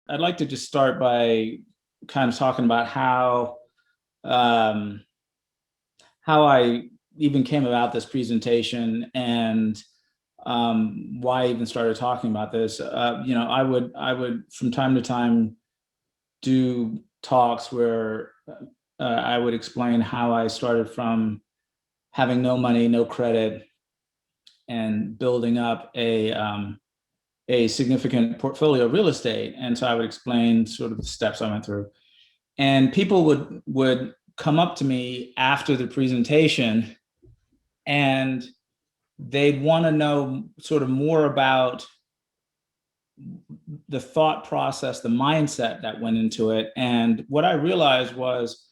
I'd like to just start by kind of talking about um, how I even came about this presentation and why I even started talking about this. I would from time to time do talks where I would explain how I started from having no money, no credit, and building up a significant portfolio of real estate. And so I would explain sort of the steps I went through. And people would come up to me after the presentation and they'd want to know sort of more about the thought process, the mindset that went into it. And what I realized was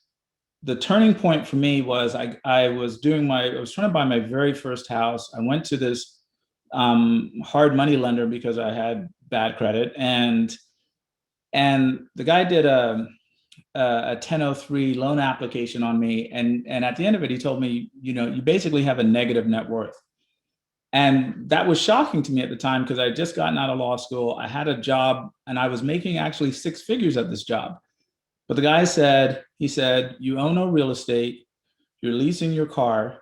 the turning point for me was I was trying to buy my very first house. I went to this hard money lender because I had bad credit, and the guy did a 1003 loan application on me, and at the end of it he told me, you basically have a negative net worth. And that was shocking to me at the time because I had just gotten out of law school. I had a job and I was making actually six figures at this job. But the guy said, you own no real estate, you're leasing your car,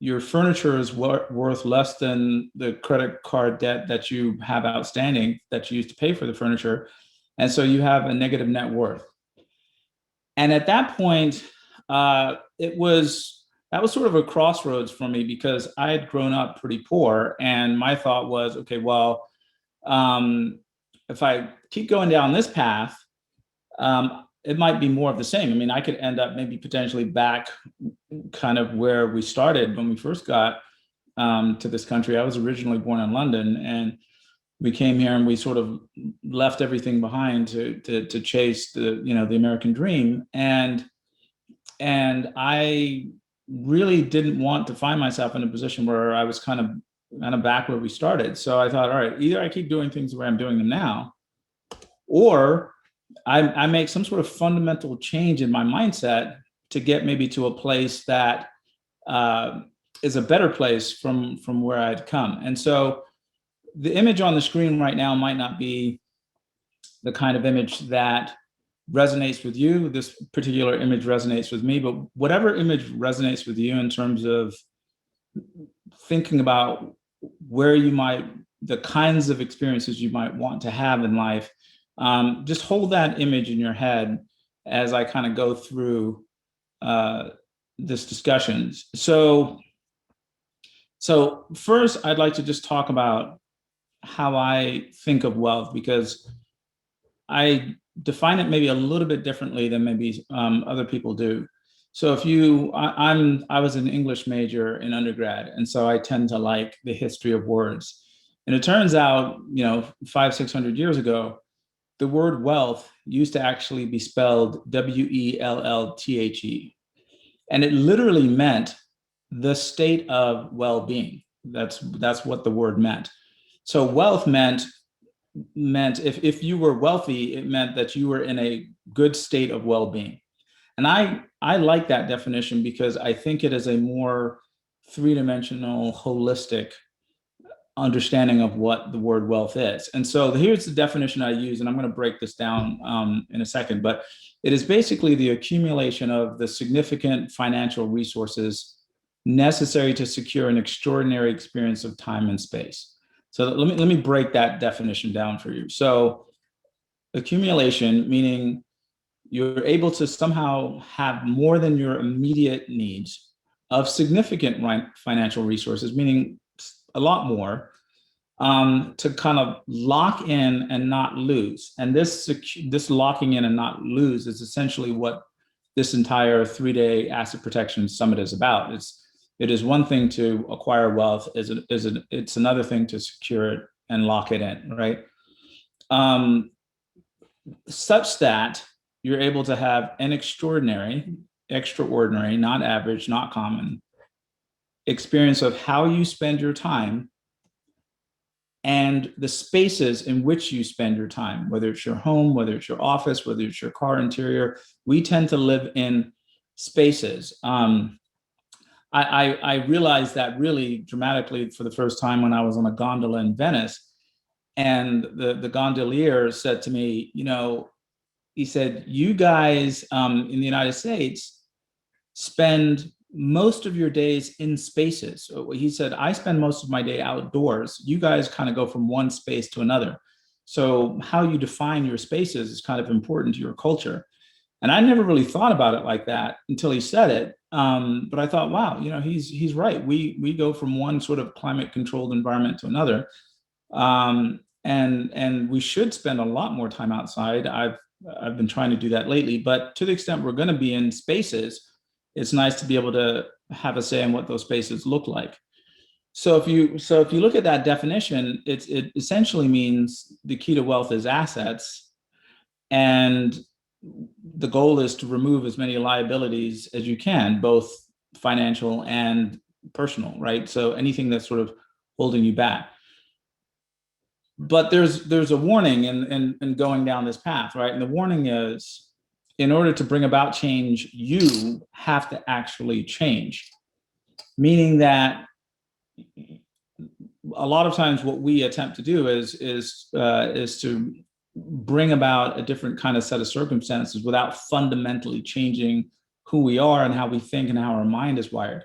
your furniture is worth less than the credit card debt that you have outstanding that you used to pay for the furniture. And so you have a negative net worth. And at that point, that was sort of a crossroads for me because I had grown up pretty poor. And my thought was, okay, well, if I keep going down this path, it might be more of the same. I mean, I could end up maybe potentially back kind of where we started when we first got to this country. I was originally born in London, and we came here and we sort of left everything behind to chase the American dream. And I really didn't want to find myself in a position where I was kind of back where we started. So I thought, all right, either I keep doing things the way I'm doing them now, or I make some sort of fundamental change in my mindset to get maybe to a place that is a better place from where I'd come. And so the image on the screen right now might not be the kind of image that resonates with you. This particular image resonates with me, but whatever image resonates with you in terms of thinking about the kinds of experiences you might want to have in life, just hold that image in your head as I kind of go through this discussion. So first, I'd like to just talk about how I think of wealth, because I define it maybe a little bit differently than maybe other people do. So I was an English major in undergrad, and so I tend to like the history of words. And it turns out, 500-600 years ago, the word wealth used to actually be spelled Wellthe, and it literally meant the state of well-being. That's what the word meant. So wealth meant if you were wealthy, it meant that you were in a good state of well-being. And I like that definition because I think it is a more three-dimensional, holistic understanding of what the word wealth is. And so here's the definition I use, and I'm going to break this down in a second, but it is basically the accumulation of the significant financial resources necessary to secure an extraordinary experience of time and space. So let me break that definition down for you. So accumulation, meaning you're able to somehow have more than your immediate needs of significant financial resources, meaning a lot more, to kind of lock in and not lose. And this locking in and not lose is essentially what this entire 3-day asset protection summit is about. It is one thing to acquire wealth, it's another thing to secure it and lock it in, right? Such that you're able to have an extraordinary, not average, not common experience of how you spend your time and the spaces in which you spend your time, whether it's your home, whether it's your office, whether it's your car interior. We tend to live in spaces. I realized that really dramatically for the first time when I was on a gondola in Venice. And the gondolier said to me, he said, you guys in the United States spend most of your days in spaces. So he said, I spend most of my day outdoors. You guys kind of go from one space to another. So how you define your spaces is kind of important to your culture. And I never really thought about it like that until he said it. But I thought, wow, he's right. We go from one sort of climate controlled environment to another. And we should spend a lot more time outside. I've been trying to do that lately, but to the extent we're going to be in spaces, it's nice to be able to have a say in what those spaces look like. So if you look at that definition, it essentially means the key to wealth is assets, and the goal is to remove as many liabilities as you can, both financial and personal, right? So anything that's sort of holding you back. But there's a warning in going down this path, right? And the warning is, in order to bring about change, you have to actually change. Meaning that a lot of times what we attempt to do is to bring about a different kind of set of circumstances without fundamentally changing who we are and how we think and how our mind is wired.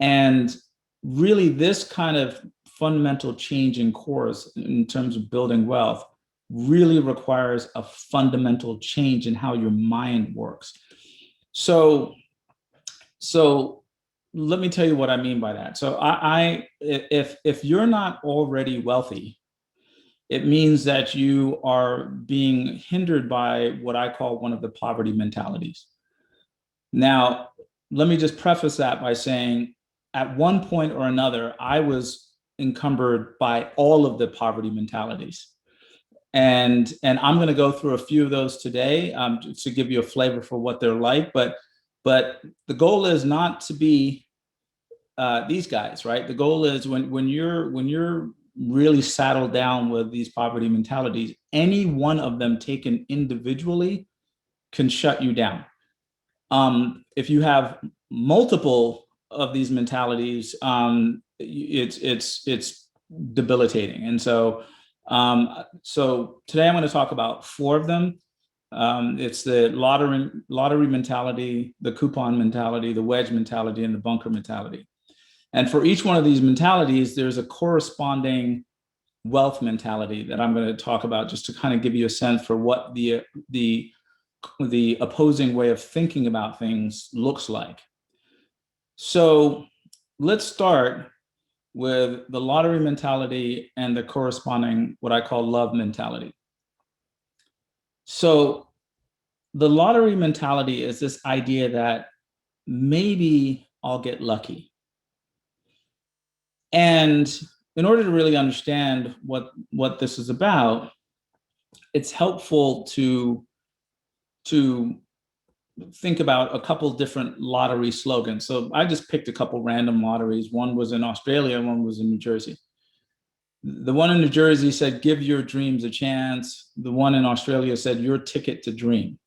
And really, this kind of fundamental change in course in terms of building wealth really requires a fundamental change in how your mind works. So let me tell you what I mean by that. So if you're not already wealthy, it means that you are being hindered by what I call one of the poverty mentalities. Now, let me just preface that by saying, at one point or another, I was encumbered by all of the poverty mentalities. And I'm going to go through a few of those today to give you a flavor for what they're like. But the goal is not to be these guys, right? The goal is when you're really saddled down with these poverty mentalities, any one of them taken individually can shut you down. If you have multiple of these mentalities, it's debilitating. And so today I'm going to talk about four of them. It's the lottery mentality, the coupon mentality, the wedge mentality, and the bunker mentality. And for each one of these mentalities, there's a corresponding wealth mentality that I'm going to talk about, just to kind of give you a sense for what the opposing way of thinking about things looks like. So let's start with the lottery mentality and the corresponding, what I call love mentality. So the lottery mentality is this idea that maybe I'll get lucky. And in order to really understand what this is about, it's helpful to think about a couple different lottery slogans. So I just picked a couple random lotteries. One was in Australia, one was in New Jersey. The one in New Jersey said, give your dreams a chance. The one in Australia said, your ticket to dream.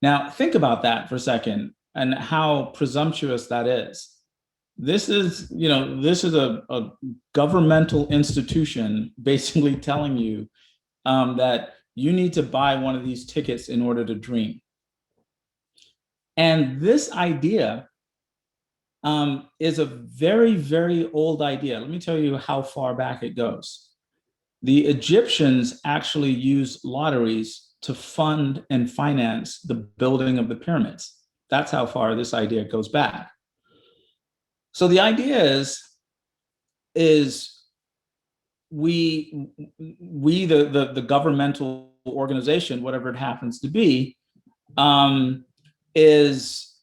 Now, think about that for a second and how presumptuous that is. This is a governmental institution basically telling you that you need to buy one of these tickets in order to dream. And this idea is a very, very old idea. Let me tell you how far back it goes. The Egyptians actually used lotteries to fund and finance the building of the pyramids. That's how far this idea goes back. So the idea is we the governmental organization, whatever it happens to be, is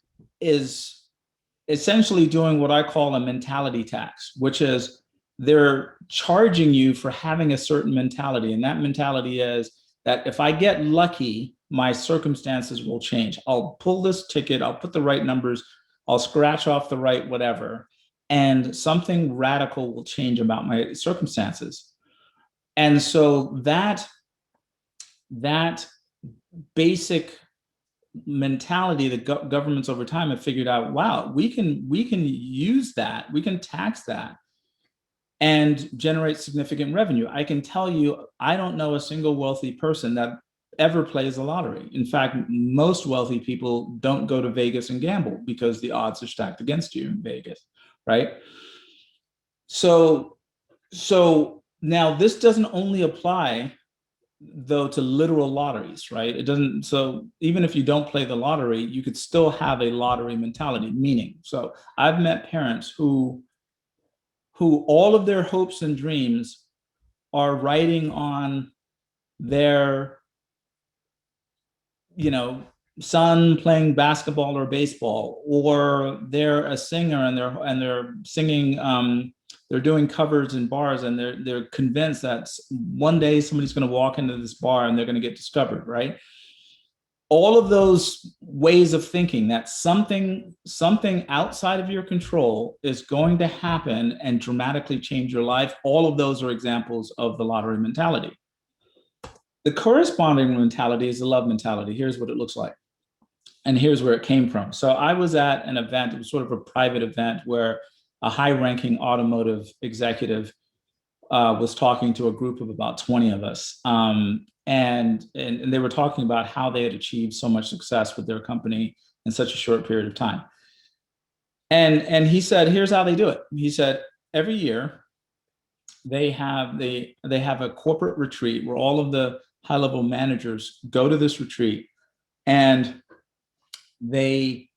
essentially doing what I call a mentality tax, which is they're charging you for having a certain mentality. And that mentality is that if I get lucky, my circumstances will change. I'll pull this ticket, I'll put the right numbers, I'll scratch off the right whatever, and something radical will change about my circumstances. And so that basic mentality, the governments over time have figured out, wow, we can use that, we can tax that and generate significant revenue. I can tell you, I don't know a single wealthy person that ever plays the lottery. In fact, most wealthy people don't go to Vegas and gamble because the odds are stacked against you in Vegas, right? So now this doesn't only apply though to literal lotteries, right? It doesn't. So even if you don't play the lottery, you could still have a lottery mentality. Meaning, so I've met parents who all of their hopes and dreams are riding on their, you know, son playing basketball or baseball, or they're a singer and they're singing, they're doing covers in bars, and they're convinced that one day somebody's going to walk into this bar and they're going to get discovered, right? All of those ways of thinking that something outside of your control is going to happen and dramatically change your life, all of those are examples of the lottery mentality. The corresponding mentality is the love mentality. Here's what it looks like, and here's where it came from. So I was at an event, it was sort of a private event, where a high-ranking automotive executive was talking to a group of about 20 of us. And they were talking about how they had achieved so much success with their company in such a short period of time. And he said, here's how they do it. He said, every year they have a corporate retreat where all of the high-level managers go to this retreat, and they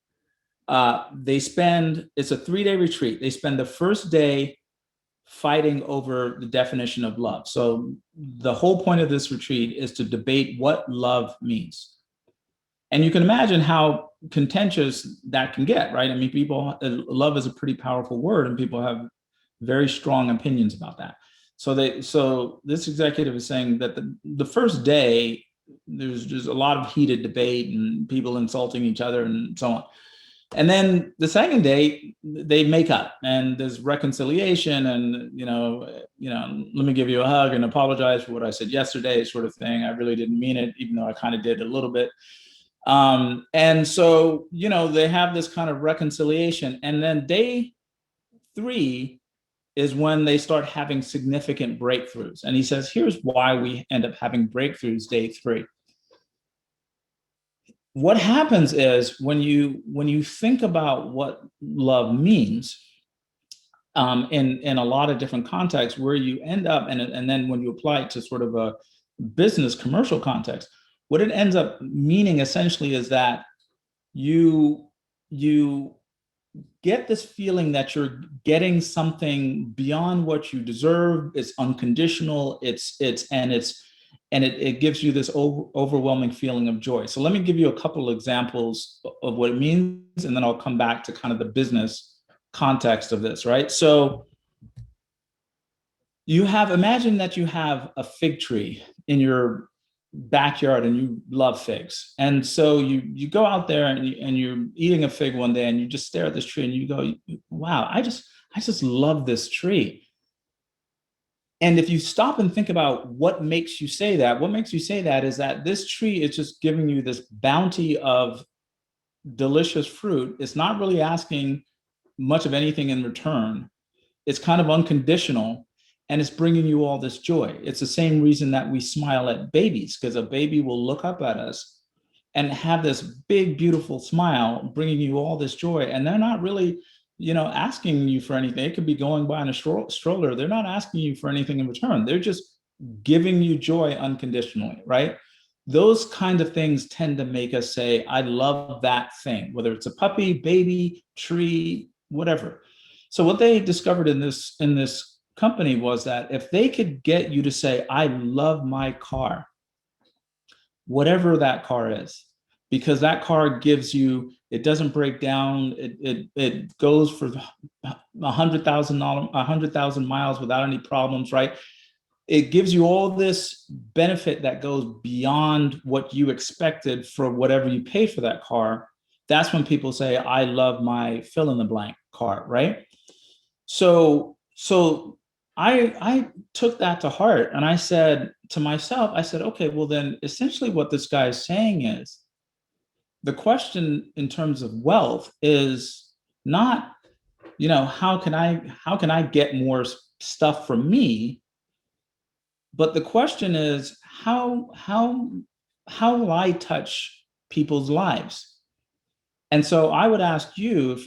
spend, it's a 3-day retreat. They spend the first day fighting over the definition of love. So the whole point of this retreat is to debate what love means. And you can imagine how contentious that can get, right? I mean, love is a pretty powerful word, and people have very strong opinions about that. So this executive is saying that the first day, there's just a lot of heated debate and people insulting each other and so on. And then the second day, they make up, and there's reconciliation, and let me give you a hug and apologize for what I said yesterday, sort of thing. I really didn't mean it, even though I kind of did a little bit. And so they have this kind of reconciliation, and then day 3 is when they start having significant breakthroughs. And he says, here's why we end up having breakthroughs day 3. What happens is when you think about what love means, in a lot of different contexts, where you end up, and then when you apply it to sort of a business commercial context, what it ends up meaning essentially is that you get this feeling that you're getting something beyond what you deserve. It's unconditional. It gives you this overwhelming feeling of joy. So let me give you a couple of examples of what it means, and then I'll come back to kind of the business context of this, right? So imagine that you have a fig tree in your backyard and you love figs. And so you go out there and you're eating a fig one day, and you just stare at this tree and you go, wow, I just love this tree. And if you stop and think about what makes you say that is that this tree is just giving you this bounty of delicious fruit. It's not really asking much of anything in return. It's kind of unconditional, and it's bringing you all this joy. It's the same reason that we smile at babies, because a baby will look up at us and have this big, beautiful smile, bringing you all this joy. And they're not really asking you for anything. It could be going by in a stroller. They're not asking you for anything in return. They're just giving you joy unconditionally, right? Those kind of things tend to make us say, I love that thing, whether it's a puppy, baby, tree, whatever. So what they discovered in this company was that if they could get you to say, I love my car, whatever that car is, because that car gives you, it doesn't break down. It goes for 100,000 miles without any problems, right? It gives you all this benefit that goes beyond what you expected for whatever you pay for that car. That's when people say, I love my fill in the blank car, right? So I took that to heart, and I said to myself, okay, well then essentially what this guy is saying is, the question in terms of wealth is not, how can I get more stuff from me. But the question is, how will I touch people's lives? And so I would ask you, if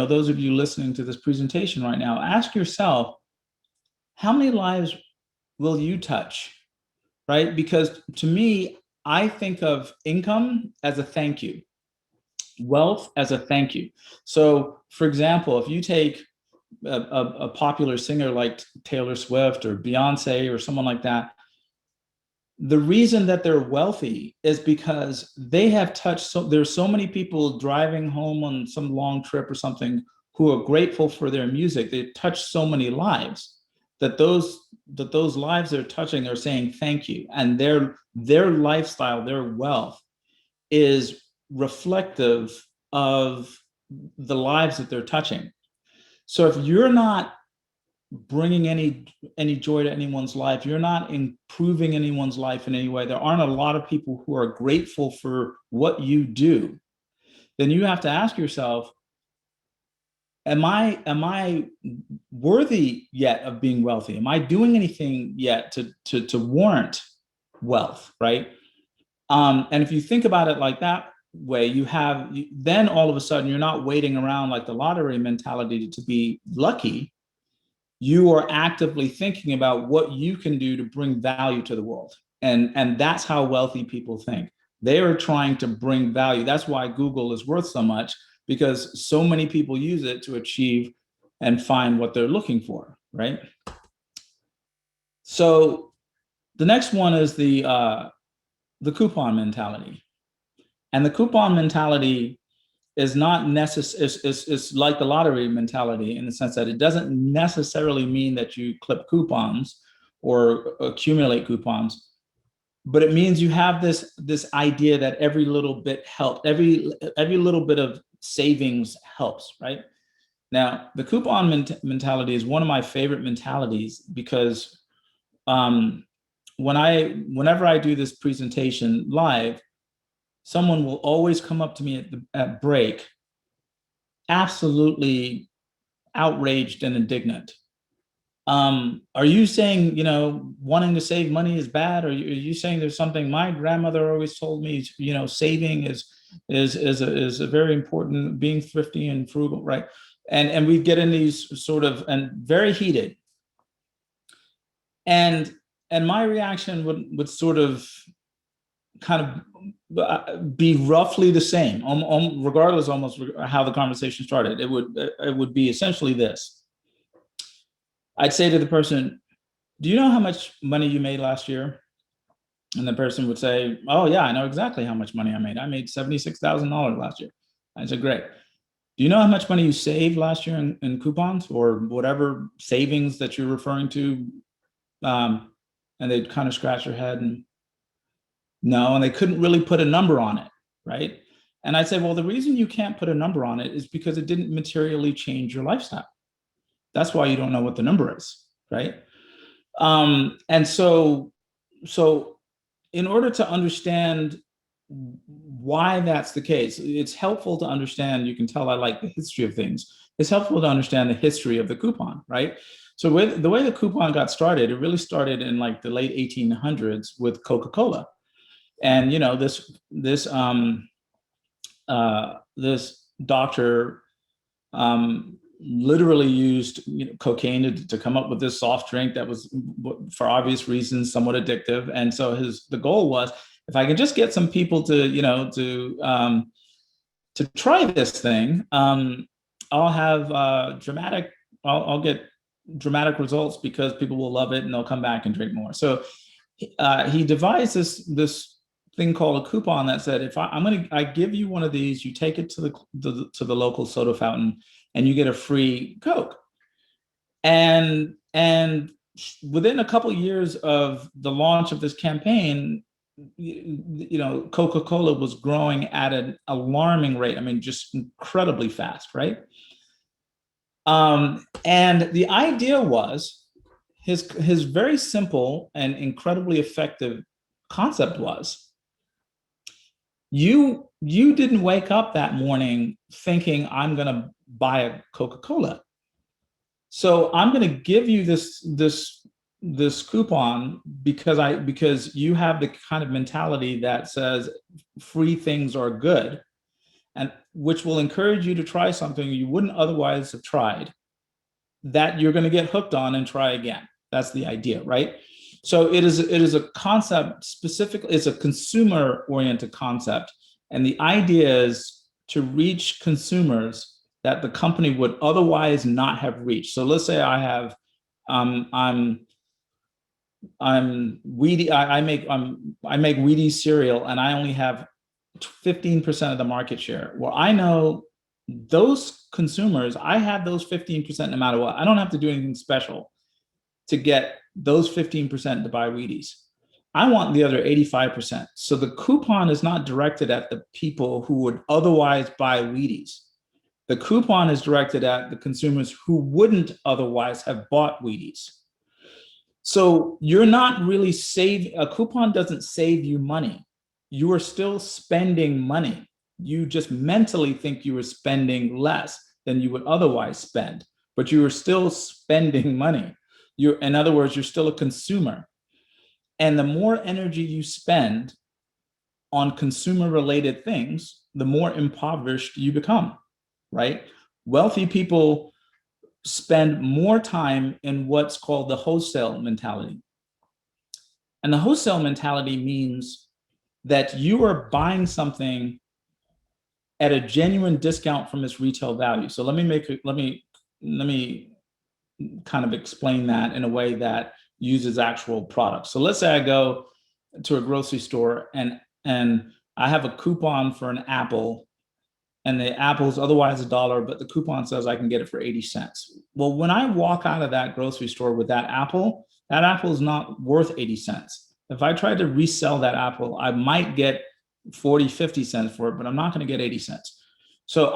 those of you listening to this presentation right now, ask yourself, how many lives will you touch, right? Because to me, I think of income as a thank you, wealth as a thank you. So, for example, if you take a popular singer like Taylor Swift or Beyonce or someone like that, the reason that they're wealthy is because they have touched, there's so many people driving home on some long trip or something who are grateful for their music. They've touched so many lives that those lives they're touching are saying thank you, and their lifestyle, their wealth is reflective of the lives that they're touching. So if you're not bringing any joy to anyone's life, you're not improving anyone's life in any way, there aren't a lot of people who are grateful for what you do, then you have to ask yourself, am I worthy yet of being wealthy? Am I doing anything yet to warrant wealth, right? And if you think about it like that way, then all of a sudden you're not waiting around like the lottery mentality to be lucky. You are actively thinking about what you can do to bring value to the world. And that's how wealthy people think. They are trying to bring value. That's why Google is worth so much, because so many people use it to achieve and find what they're looking for, right? So the next one is the coupon mentality. And the coupon mentality is not necessary. It's like the lottery mentality in the sense that it doesn't necessarily mean that you clip coupons or accumulate coupons, but it means you have this idea that every little bit helps, every little bit of savings helps, right? Now, the coupon mentality is one of my favorite mentalities because whenever I do this presentation live, someone will always come up to me at break, absolutely outraged and indignant. Are you saying, wanting to save money is bad? Or are you saying there's something? My grandmother always told me, saving is a very important, being thrifty and frugal, right? And we get in these sort of, and very heated. And my reaction would sort of kind of be roughly the same, regardless almost how the conversation started. It would be essentially this. I'd say to the person, do you know how much money you made last year? And the person would say, oh yeah, I know exactly how much money I made. I made $76,000 last year. I said, great. Do you know how much money you saved last year in coupons or whatever savings that you're referring to? And they'd kind of scratch their head and no, and they couldn't really put a number on it, right? And I'd say, well, the reason you can't put a number on it is because it didn't materially change your lifestyle. That's why you don't know what the number is, right? And so in order to understand why that's the case, it's helpful to understand, you can tell I like the history of things. It's helpful to understand the history of the coupon, right? So the way the coupon got started, it really started in like the late 1800s with Coca-Cola. And this doctor literally used cocaine to come up with this soft drink that was, for obvious reasons, somewhat addictive. And so the goal was, if I can just get some people to try this thing, I'll have I'll get dramatic results because people will love it and they'll come back and drink more. So he devised this thing called a coupon that said, if I give you one of these, you take it to the local soda fountain and you get a free Coke. And within a couple of years of the launch of this campaign, Coca-Cola was growing at an alarming rate. I mean, just incredibly fast, right? And the idea was, his very simple and incredibly effective concept was, you didn't wake up that morning thinking, I'm going to buy a Coca-Cola. So I'm going to give you this coupon because you have the kind of mentality that says free things are good, and which will encourage you to try something you wouldn't otherwise have tried, that you're going to get hooked on and try again. That's the idea, right? So it is a concept specifically, it's a consumer oriented concept. And the idea is to reach consumers that the company would otherwise not have reached. So let's say I have, I'm Wheaties, I make Wheaties cereal and I only have 15% of the market share. Well, I know those consumers, I have those 15% no matter what. I don't have to do anything special to get those 15% to buy Wheaties. I want the other 85%. So the coupon is not directed at the people who would otherwise buy Wheaties. The coupon is directed at the consumers who wouldn't otherwise have bought Wheaties. So you're not really a coupon doesn't save you money. You are still spending money. You just mentally think you are spending less than you would otherwise spend, but you are still spending money. In other words, you're still a consumer. And the more energy you spend on consumer related things, the more impoverished you become, right? Wealthy people spend more time in what's called the wholesale mentality. And the wholesale mentality means that you are buying something at a genuine discount from its retail value. So let me kind of explain that in a way that uses actual products. So let's say I go to a grocery store and I have a coupon for an apple, and the apple's otherwise $1, but the coupon says I can get it for 80 cents. Well, when I walk out of that grocery store with that apple is not worth 80 cents. If I tried to resell that apple, I might get 40, 50 cents for it, but I'm not going to get 80 cents. So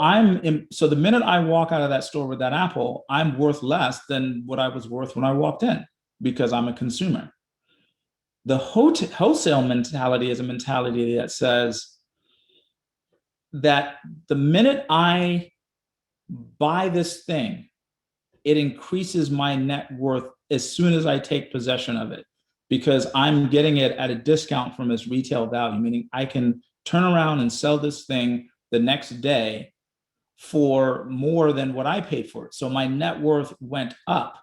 so the minute I walk out of that store with that apple, I'm worth less than what I was worth when I walked in because I'm a consumer. The wholesale mentality is a mentality that says that the minute I buy this thing, it increases my net worth as soon as I take possession of it, because I'm getting it at a discount from its retail value, meaning I can turn around and sell this thing the next day for more than what I paid for it. So my net worth went up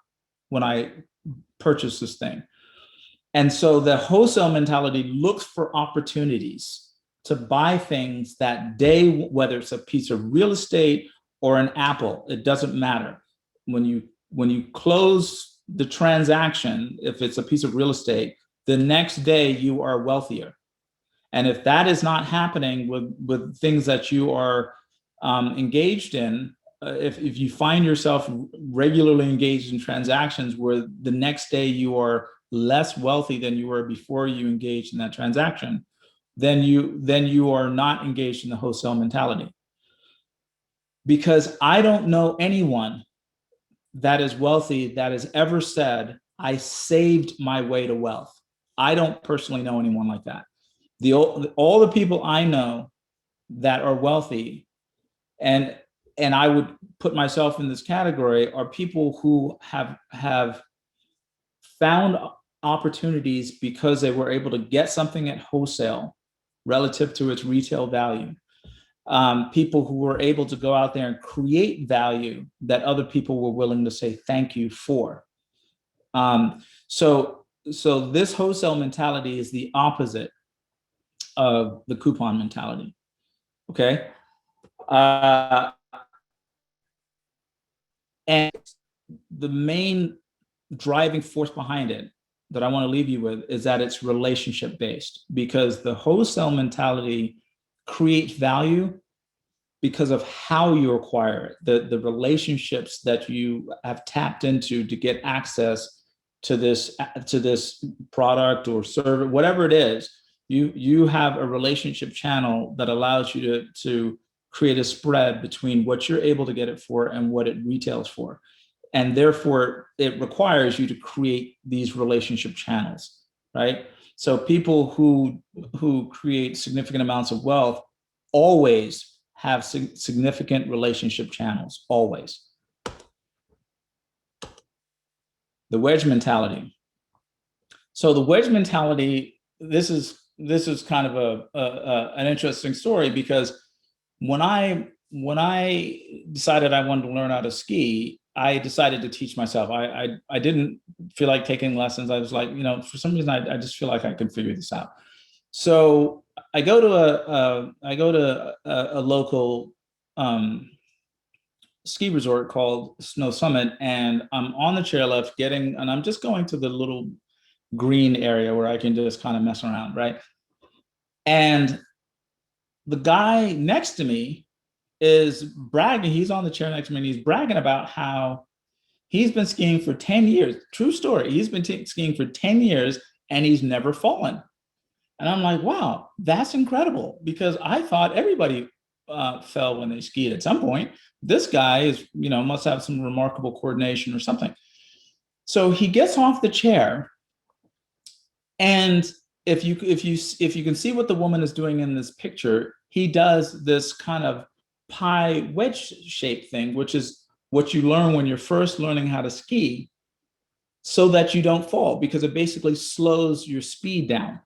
when I purchased this thing. And so the wholesale mentality looks for opportunities to buy things that day, whether it's a piece of real estate or an apple, it doesn't matter. When you close the transaction, if it's a piece of real estate, the next day you are wealthier. And if that is not happening with things that you are engaged in, if you find yourself regularly engaged in transactions where the next day you are less wealthy than you were before you engaged in that transaction, then you are not engaged in the wholesale mentality. Because I don't know anyone that is wealthy that has ever said, I saved my way to wealth. I don't personally know anyone like that. All the people I know that are wealthy, and I would put myself in this category, are people who have found opportunities because they were able to get something at wholesale relative to its retail value. People who were able to go out there and create value that other people were willing to say thank you for. So this wholesale mentality is the opposite of the coupon mentality. Okay. And the main driving force behind it that I want to leave you with is that it's relationship based, because the wholesale mentality creates value because of how you acquire it, the relationships that you have tapped into to get access to this product or service, whatever it is. You have a relationship channel that allows you to create a spread between what you're able to get it for and what it retails for. And therefore, it requires you to create these relationship channels, right? So people who create significant amounts of wealth always have significant relationship channels, always. the wedge mentality. So the wedge mentality, this is kind of an interesting story, because when I decided I wanted to learn how to ski, I decided to teach myself. I didn't feel like taking lessons. I was like, for some reason, I just feel like I could figure this out. So I go to a local ski resort called Snow Summit, and I'm on the chairlift and I'm just going to the little green area where I can just kind of mess around, right? And the guy next to me is bragging. He's on the chair next to me, and he's bragging about how he's been skiing for 10 years. True story. He's been skiing for 10 years and he's never fallen. And I'm like, wow, that's incredible, because I thought everybody fell when they skied at some point. This guy must have some remarkable coordination or something. So he gets off the chair, and if you can see what the woman is doing in this picture, he does this kind of pie wedge shape thing, which is what you learn when you're first learning how to ski, so that you don't fall, because it basically slows your speed down.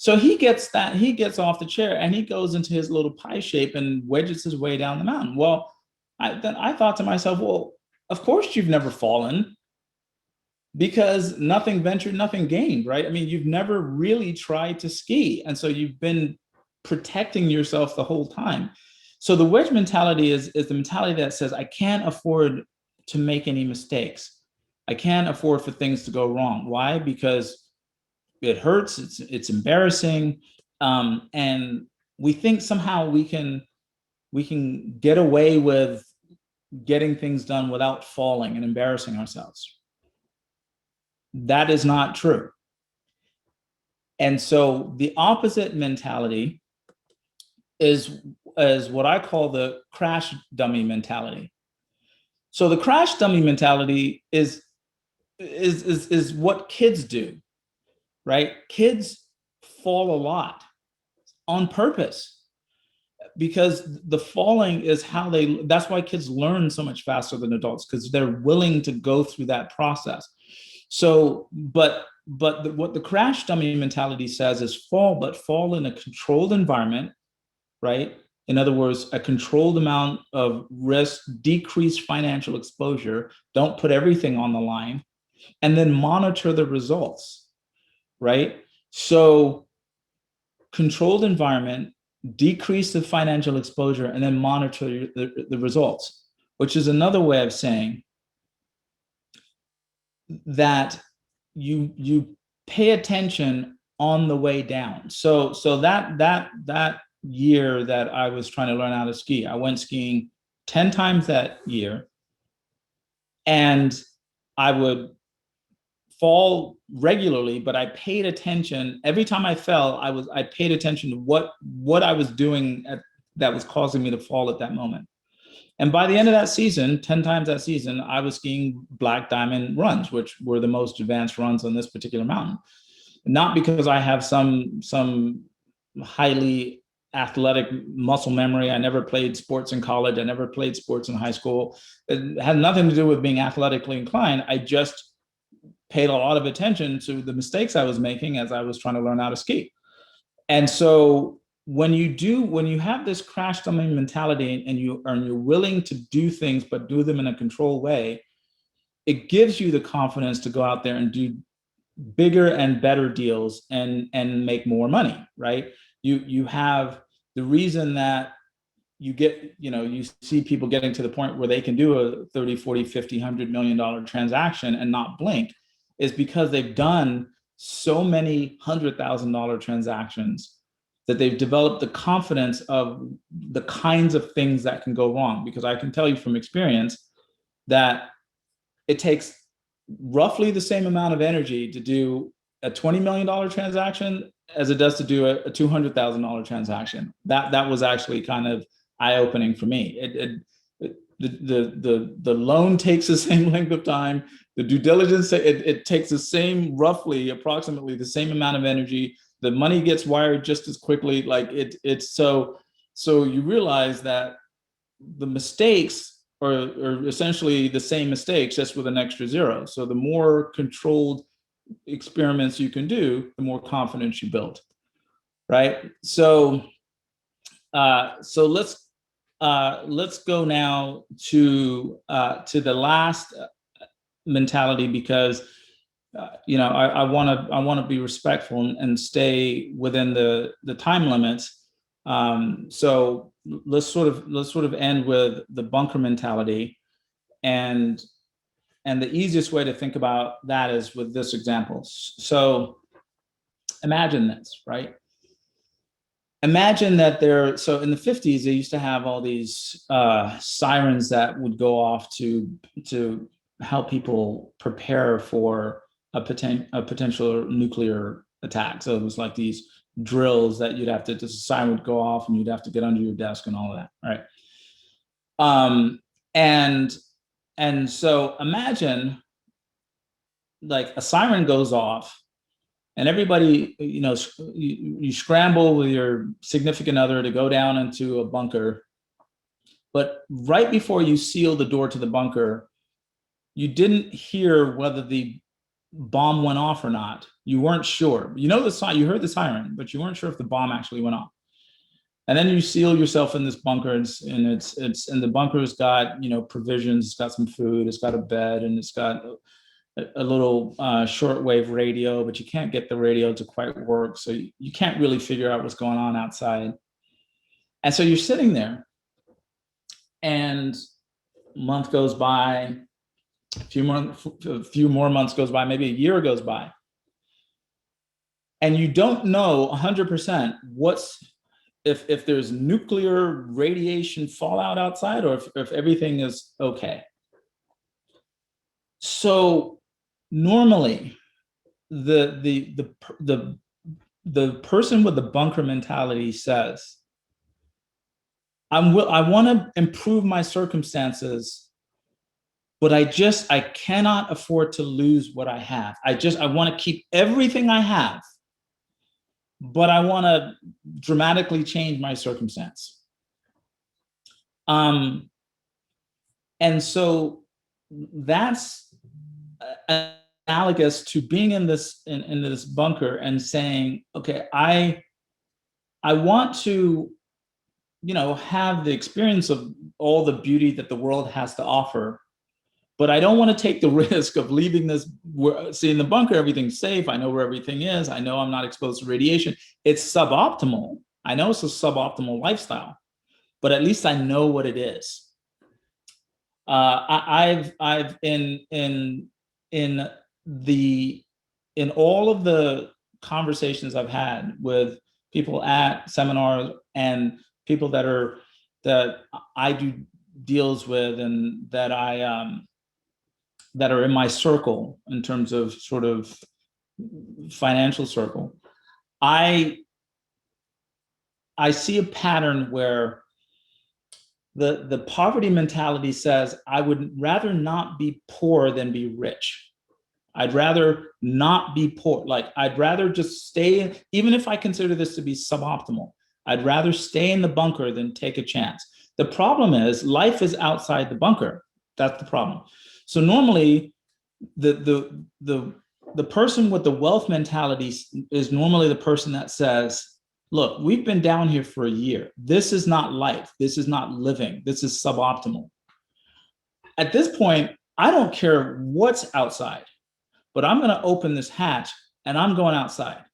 So he gets off the chair and he goes into his little pie shape and wedges his way down the mountain. Well, then I thought to myself, well, of course you've never fallen, because nothing ventured, nothing gained, right? I mean, you've never really tried to ski. And so you've been protecting yourself the whole time. So the wedge mentality is the mentality that says, I can't afford to make any mistakes. I can't afford for things to go wrong. Why? Because it hurts, it's embarrassing. And we think somehow we can get away with getting things done without falling and embarrassing ourselves. That is not true. And so the opposite mentality is what I call the crash dummy mentality. So the crash dummy mentality is what kids do, right? Kids fall a lot on purpose, because the falling is that's why kids learn so much faster than adults, because they're willing to go through that process. So, but what the crash dummy mentality says is fall in a controlled environment, right? In other words, a controlled amount of risk, decreased financial exposure, don't put everything on the line, and then monitor the results, right? So controlled environment, decrease the financial exposure, and then monitor the results, which is another way of saying that you pay attention on the way down. So that year that I was trying to learn how to ski, I went skiing 10 times that year, and I would fall regularly, but I paid attention. Every time I fell, I paid attention to what I was doing that was causing me to fall at that moment. And by the end of that season, 10 times that season, I was skiing black diamond runs, which were the most advanced runs on this particular mountain. Not because I have some highly athletic muscle memory. I never played sports in college. I never played sports in high school. It had nothing to do with being athletically inclined. I just paid a lot of attention to the mistakes I was making as I was trying to learn how to ski. And so when you have this crash dummy mentality, and you're willing to do things, but do them in a controlled way, it gives you the confidence to go out there and do bigger and better deals and make more money, right? You have the reason that you see people getting to the point where they can do a 30, 40, 50, $100 million transaction and not blink, is because they've done so many $100,000 transactions that they've developed the confidence of the kinds of things that can go wrong. Because I can tell you from experience that it takes roughly the same amount of energy to do a $20 million transaction as it does to do a $200,000 transaction. That was actually kind of eye-opening for me. The loan takes the same length of time. The due diligence, it takes approximately the same amount of energy. The money gets wired just as quickly. Like it's so you realize that the mistakes or essentially the same mistakes, just with an extra zero. So the more controlled experiments you can do, the more confidence you build, right? So let's go now to the last mentality, because I want to be respectful and stay within the time limits. So let's sort of end with the bunker mentality, and the easiest way to think about that is with this example. So imagine this, right? Imagine that so in the 50s, they used to have all these sirens that would go off to help people prepare for a potential nuclear attack. So it was like these drills that the siren would go off and you'd have to get under your desk and all of that, right? And so imagine like a siren goes off, and everybody, you scramble with your significant other to go down into a bunker. But right before you seal the door to the bunker, you didn't hear whether the bomb went off or not. You weren't sure. You heard the siren, but you weren't sure if the bomb actually went off. And then you seal yourself in this bunker, and the bunker's got, provisions, it's got some food, it's got a bed, and it's got a little shortwave radio, but you can't get the radio to quite work. So you can't really figure out what's going on outside. And so you're sitting there, and a month goes by, a few more months goes by, maybe a year goes by. And you don't know 100% if there's nuclear radiation fallout outside, or if everything is okay. So normally the person with the bunker mentality says, I want to improve my circumstances, but I cannot afford to lose what I have. I want to keep everything I have, but I want to dramatically change my circumstance. And so that's analogous to being in this bunker and saying, okay, I want to, have the experience of all the beauty that the world has to offer, but I don't want to take the risk of leaving this. See, in the bunker, everything's safe. I know where everything is. I know I'm not exposed to radiation. It's suboptimal. I know it's a suboptimal lifestyle, but at least I know what it is. I've in all of the conversations I've had with people at seminars and people that I do deals with, and that that are in my circle in terms of sort of financial circle, I see a pattern where the poverty mentality says, I would rather not be poor than be rich. I'd rather not be poor. Like, I'd rather just stay, even if I consider this to be suboptimal, I'd rather stay in the bunker than take a chance. The problem is life is outside the bunker. That's the problem. So normally the person with the wealth mentality is normally the person that says, look, we've been down here for a year. This is not life. This is not living. This is suboptimal. At this point, I don't care what's outside, but I'm going to open this hatch and I'm going outside,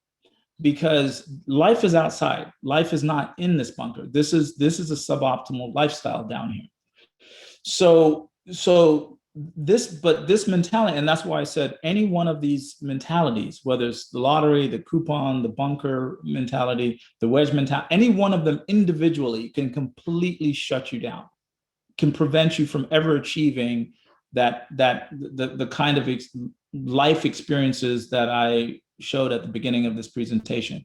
because life is outside. Life is not in this bunker. This is a suboptimal lifestyle down here. So this mentality, and that's why I said any one of these mentalities, whether it's the lottery, the coupon, the bunker mentality, the wedge mentality, any one of them individually can completely shut you down, can prevent you from ever achieving the kind of life experiences that I showed at the beginning of this presentation.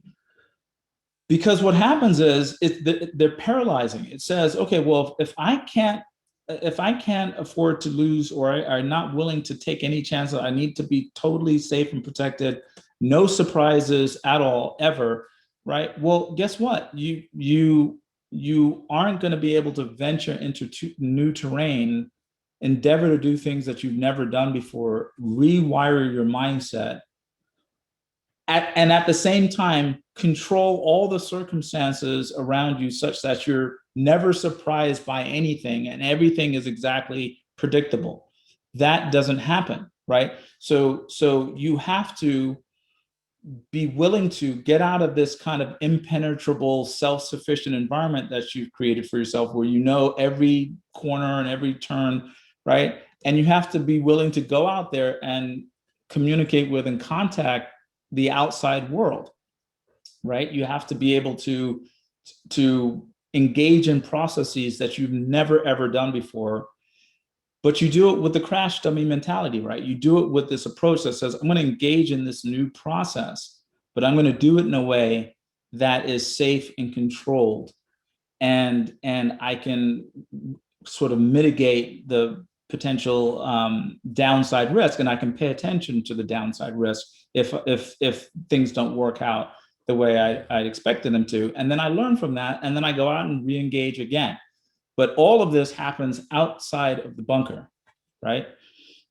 Because what happens is they're paralyzing. It says, okay, well, if I can't afford to lose, or I'm not willing to take any chances, I need to be totally safe and protected, no surprises at all, ever, right? Well, guess what? You you aren't going to be able to venture into new terrain, endeavor to do things that you've never done before, rewire your mindset, and at the same time, control all the circumstances around you such that you're never surprised by anything and everything is exactly predictable. That doesn't happen, right? So you have to be willing to get out of this kind of impenetrable, self-sufficient environment that you've created for yourself, where you know every corner and every turn, right? And you have to be willing to go out there and communicate with and contact the outside world, right? You have to be able to engage in processes that you've never ever done before, but you do it with the crash dummy mentality, right? You do it with this approach that says, I'm going to engage in this new process, but I'm going to do it in a way that is safe and controlled, and I can sort of mitigate the potential downside risk, and I can pay attention to the downside risk if things don't work out the way I expected them to. And then I learn from that, and then I go out and re-engage again. But all of this happens outside of the bunker, right?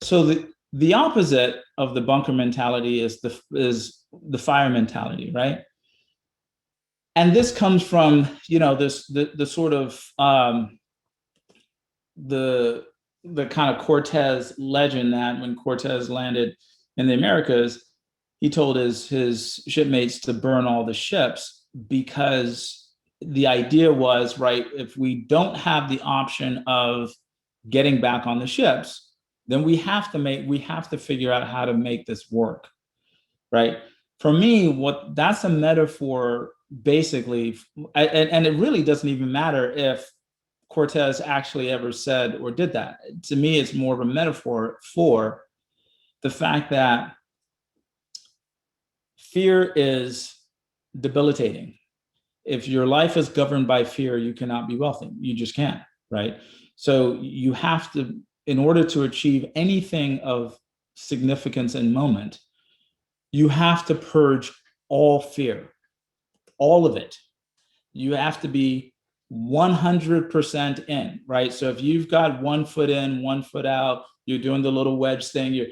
So the opposite of the bunker mentality is the fire mentality, right? And this comes from, the sort of the kind of Cortez legend, that when Cortez landed in the Americas, he told his shipmates to burn all the ships, because the idea was, right, if we don't have the option of getting back on the ships, then we have to figure out how to make this work, right? For me, that's a metaphor, basically, and it really doesn't even matter if Cortez actually ever said or did that. To me, it's more of a metaphor for the fact that fear is debilitating. If your life is governed by fear, you cannot be wealthy. You just can't, right? So you have to, in order to achieve anything of significance and moment, you have to purge all fear, all of it. You have to be 100% in, right? So if you've got 1 foot in, 1 foot out, you're doing the little wedge thing,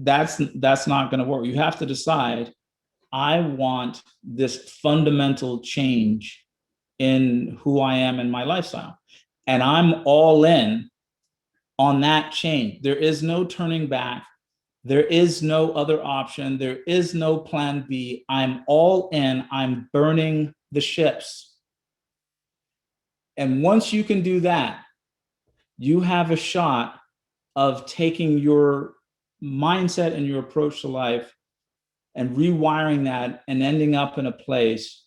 that's not going to work. You have to decide, I want this fundamental change in who I am and my lifestyle, and I'm all in on that change. There is no turning back. There is no other option. There is no plan B. I'm all in. I'm burning the ships. And once you can do that, you have a shot of taking your mindset and your approach to life and rewiring that and ending up in a place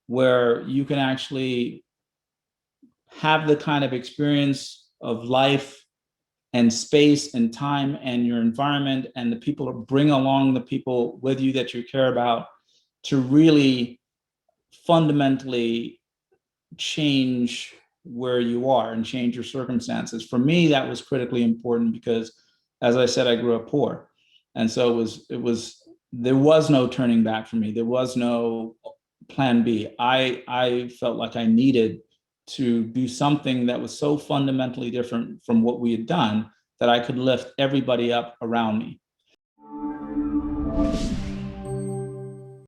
where you can actually have the kind of experience of life and space and time and your environment and the people, bring along the people with you that you care about, to really fundamentally change where you are and change your circumstances. For me, that was critically important because, as I said, I grew up poor. And so there was no turning back for me. There was no plan B. I felt like I needed to do something that was so fundamentally different from what we had done that I could lift everybody up around me.